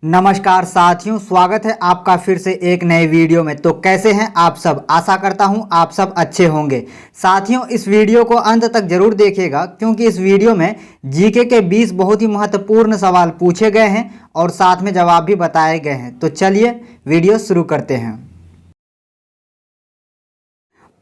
नमस्कार साथियों, स्वागत है आपका फिर से एक नए वीडियो में। तो कैसे हैं आप सब? आशा करता हूं आप सब अच्छे होंगे। साथियों, इस वीडियो को अंत तक जरूर देखिएगा क्योंकि इस वीडियो में जीके के 20 बहुत ही महत्वपूर्ण सवाल पूछे गए हैं और साथ में जवाब भी बताए गए हैं। तो चलिए वीडियो शुरू करते हैं।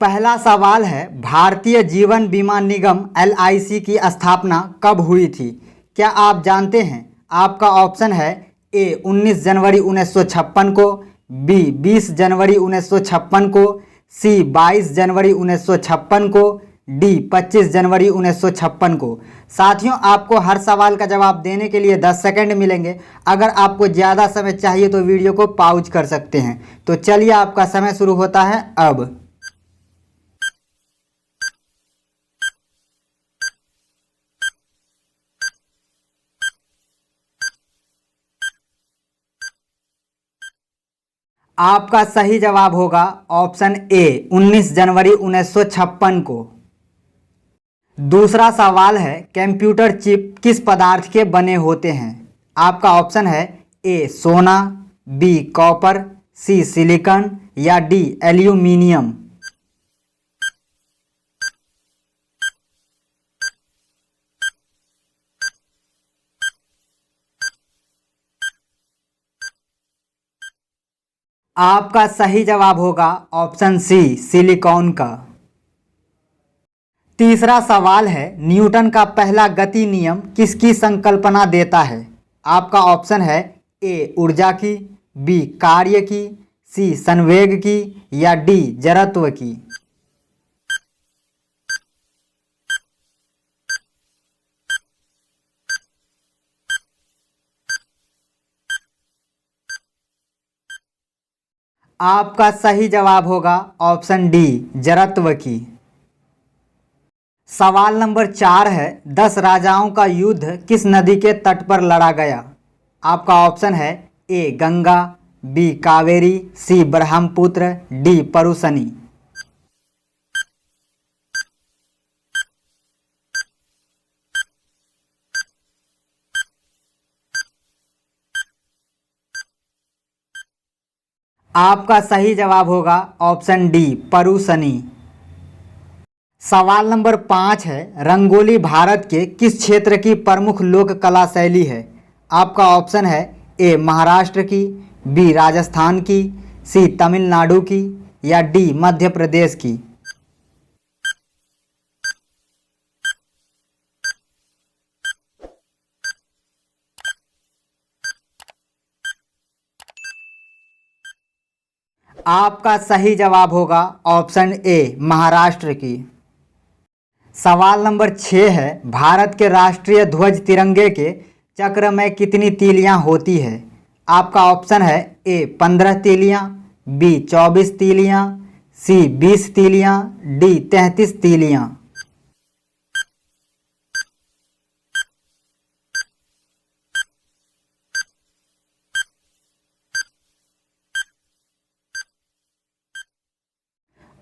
पहला सवाल है, भारतीय जीवन बीमा निगम LIC की स्थापना कब हुई थी? क्या आप जानते हैं? आपका ऑप्शन है A 19 जनवरी 1956 को, B 20 जनवरी 1956 को, C 22 जनवरी 1956 को, D 25 जनवरी 1956 को। साथियों, आपको हर सवाल का जवाब देने के लिए 10 सेकंड मिलेंगे। अगर आपको ज़्यादा समय चाहिए तो वीडियो को पॉज कर सकते हैं। तो चलिए, आपका समय शुरू होता है अब। आपका सही जवाब होगा ऑप्शन A 19 जनवरी 1956 को। दूसरा सवाल है, कंप्यूटर चिप किस पदार्थ के बने होते हैं? आपका ऑप्शन है A सोना, B कॉपर, C सिलिकॉन या D एल्यूमिनियम। आपका सही जवाब होगा ऑप्शन C सिलिकॉन का। तीसरा सवाल है, न्यूटन का पहला गति नियम किसकी संकल्पना देता है? आपका ऑप्शन है A ऊर्जा की, B कार्य की, C संवेग की या D जड़त्व की। आपका सही जवाब होगा ऑप्शन D जड़त्व की। सवाल नंबर 4 है, 10 राजाओं का युद्ध किस नदी के तट पर लड़ा गया? आपका ऑप्शन है A Ganga, B Kaveri, C Brahmaputra, D परुशनी। आपका सही जवाब होगा ऑप्शन D परुशनी। सवाल नंबर 5 है, रंगोली भारत के किस क्षेत्र की प्रमुख लोक कला शैली है? आपका ऑप्शन है A महाराष्ट्र की, B राजस्थान की, C तमिलनाडु की या D मध्य प्रदेश की। आपका सही जवाब होगा ऑप्शन A महाराष्ट्र की। सवाल नंबर 6 है, भारत के राष्ट्रीय ध्वज तिरंगे के चक्र में कितनी तीलियां होती है? आपका ऑप्शन है A 15 तीलियां, B 24 तीलियां, C 20 तीलियां, D 33 तीलियां।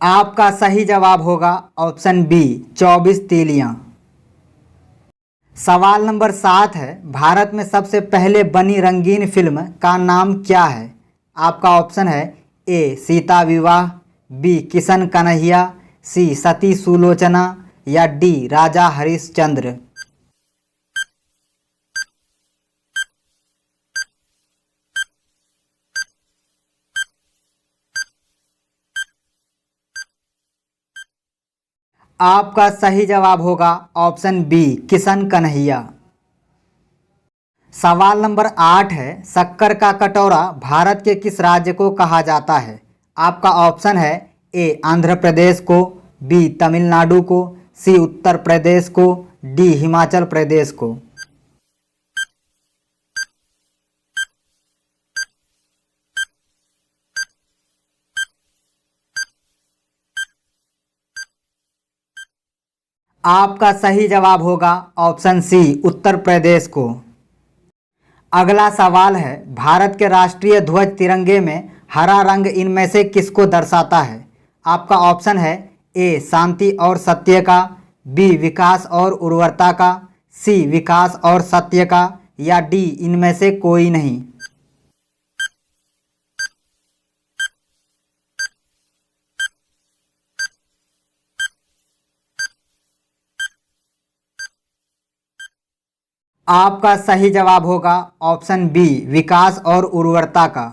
आपका सही जवाब होगा ऑप्शन B 24 तीलियां। सवाल नंबर 7 है, भारत में सबसे पहले बनी रंगीन फिल्म का नाम क्या है? आपका ऑप्शन है A सीता विवाह, B किशन कन्हैया, C सती सुलोचना या D राजा हरिश्चंद्र। आपका सही जवाब होगा ऑप्शन B किशन कन्हैया। सवाल नंबर 8 है, शक्कर का कटोरा भारत के किस राज्य को कहा जाता है? आपका ऑप्शन है A आंध्र प्रदेश को, B तमिलनाडु को, C उत्तर प्रदेश को, D हिमाचल प्रदेश को। आपका सही जवाब होगा ऑप्शन C उत्तर प्रदेश को। अगला सवाल है, भारत के राष्ट्रीय ध्वज तिरंगे में हरा रंग इनमें से किसको दर्शाता है? आपका ऑप्शन है A शांति और सत्य का, B विकास और उर्वरता का, C विकास और सत्य का या D इनमें से कोई नहीं। आपका सही जवाब होगा ऑप्शन बी, विकास और उर्वरता का।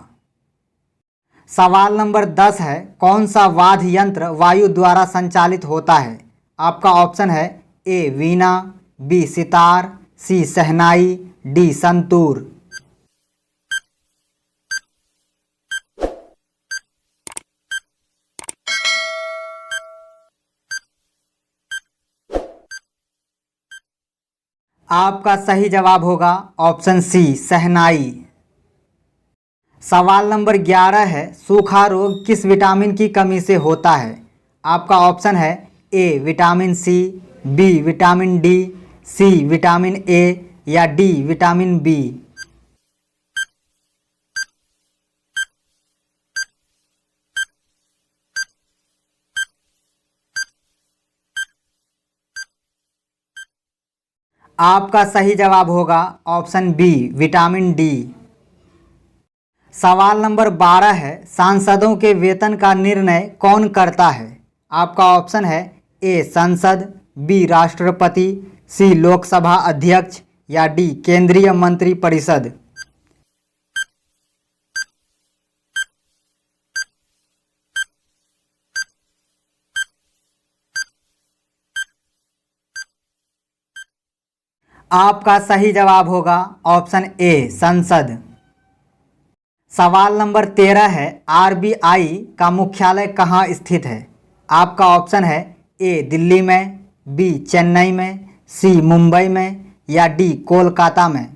सवाल नंबर 10 है, कौन सा वाद्य यंत्र वायु द्वारा संचालित होता है? आपका ऑप्शन है ए वीणा, बी सितार, सी शहनाई, डी संतूर। आपका सही जवाब होगा ऑप्शन सी, शहनाई। सवाल नंबर 11 है, सूखा रोग किस विटामिन की कमी से होता है? आपका ऑप्शन है A vitamin C, B vitamin D, C vitamin A या डी विटामिन बी। आपका सही जवाब होगा ऑप्शन बी, विटामिन डी। सवाल नंबर 12 है, सांसदों के वेतन का निर्णय कौन करता है? आपका ऑप्शन है ए संसद, बी राष्ट्रपति, सी लोकसभा अध्यक्ष या डी केंद्रीय मंत्रिपरिषद। आपका सही जवाब होगा ऑप्शन ए, संसद। सवाल नंबर 13 है, आरबीआई का मुख्यालय कहाँ स्थित है? आपका ऑप्शन है ए दिल्ली में, बी चेन्नई में, सी मुंबई में या डी कोलकाता में।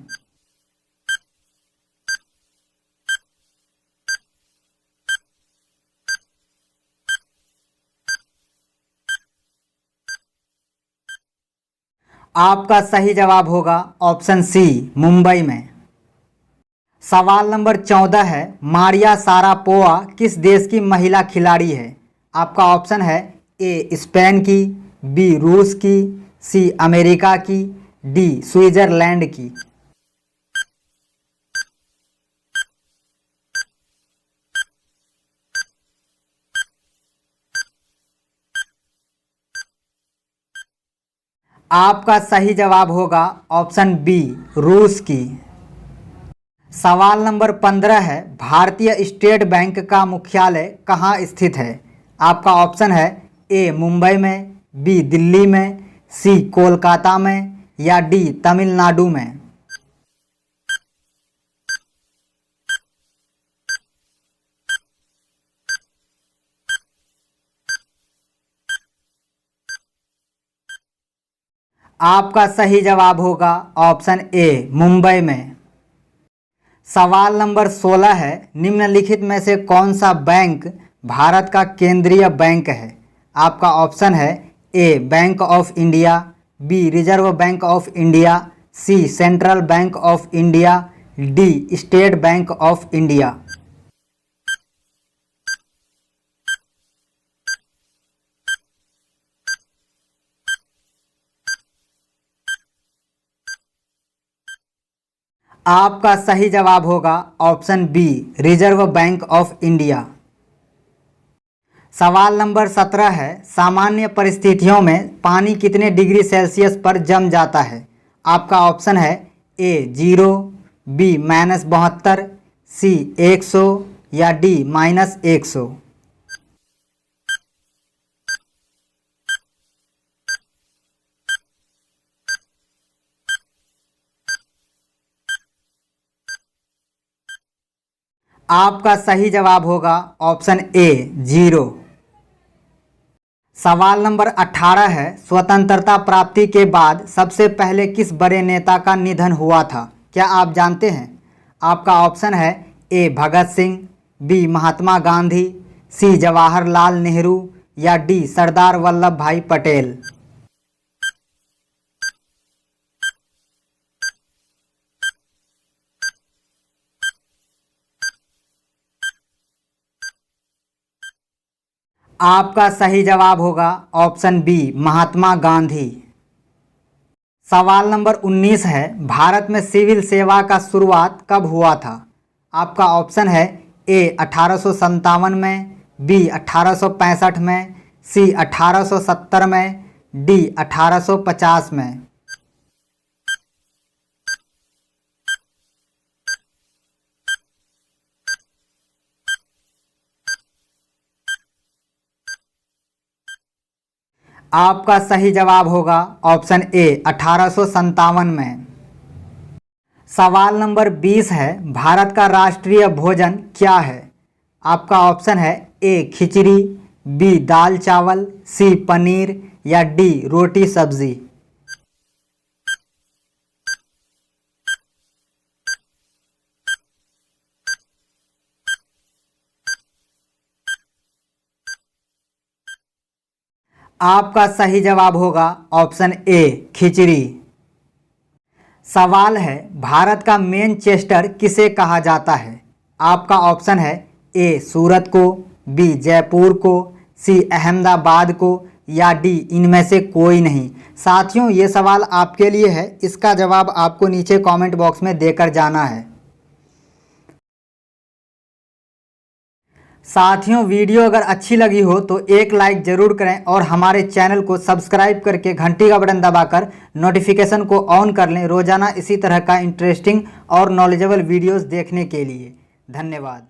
आपका सही जवाब होगा ऑप्शन सी, मुंबई में। सवाल नंबर 14 है, मारिया शारापोवा किस देश की महिला खिलाड़ी है? आपका ऑप्शन है ए स्पेन की, बी रूस की, सी अमेरिका की, डी स्विट्जरलैंड की। आपका सही जवाब होगा ऑप्शन बी, रूस की। सवाल नंबर 15 है, भारतीय स्टेट बैंक का मुख्यालय कहाँ स्थित है? आपका ऑप्शन है ए मुंबई में, बी दिल्ली में, सी कोलकाता में या डी तमिलनाडु में। आपका सही जवाब होगा ऑप्शन ए, मुंबई में। सवाल नंबर 16 है, निम्नलिखित में से कौन सा बैंक भारत का केंद्रीय बैंक है? आपका ऑप्शन है A Bank of India, B Reserve Bank of India, C Central Bank of India, D State Bank of India. आपका सही जवाब होगा option B, Reserve Bank of India. सवाल नंबर 17 है, सामान्य परिस्थितियों में पानी कितने डिग्री सेल्सियस पर जम जाता है? आपका ऑप्शन है ए 0, बी -72, सी 100 या डी -100। आपका सही जवाब होगा ऑप्शन ए, 0। सवाल नंबर 18 है, स्वतंत्रता प्राप्ति के बाद सबसे पहले किस बड़े नेता का निधन हुआ था? क्या आप जानते हैं? आपका ऑप्शन है ए भगत सिंह, बी महात्मा गांधी, सी जवाहरलाल नेहरू या डी सरदार वल्लभ भाई पटेल। आपका सही जवाब होगा ऑप्शन बी, महात्मा गांधी। सवाल नंबर 19 है, भारत में सिविल सेवा का शुरुआत कब हुआ था? आपका ऑप्शन है ए 1857 में, बी 1865 में, सी 1870 में, डी 1850 में। आपका सही जवाब होगा ऑप्शन ए 1857 में। सवाल नंबर 20 है, भारत का राष्ट्रीय भोजन क्या है? आपका ऑप्शन है ए खिचड़ी, बी दाल चावल, सी पनीर या डी रोटी सब्जी। आपका सही जवाब होगा ऑप्शन ए खिचड़ी। सवाल है, भारत का मैनचेस्टर किसे कहा जाता है? आपका ऑप्शन है ए सूरत को, बी जयपुर को, सी अहमदाबाद को या डी इनमें से कोई नहीं। साथियों, ये सवाल आपके लिए है, इसका जवाब आपको नीचे कमेंट बॉक्स में देकर जाना है। साथियों, वीडियो अगर अच्छी लगी हो तो एक लाइक ज़रूर करें और हमारे चैनल को सब्सक्राइब करके घंटी का बटन दबाकर नोटिफिकेशन को ऑन कर लें रोज़ाना इसी तरह का इंटरेस्टिंग और नॉलेजेबल वीडियोस देखने के लिए। धन्यवाद।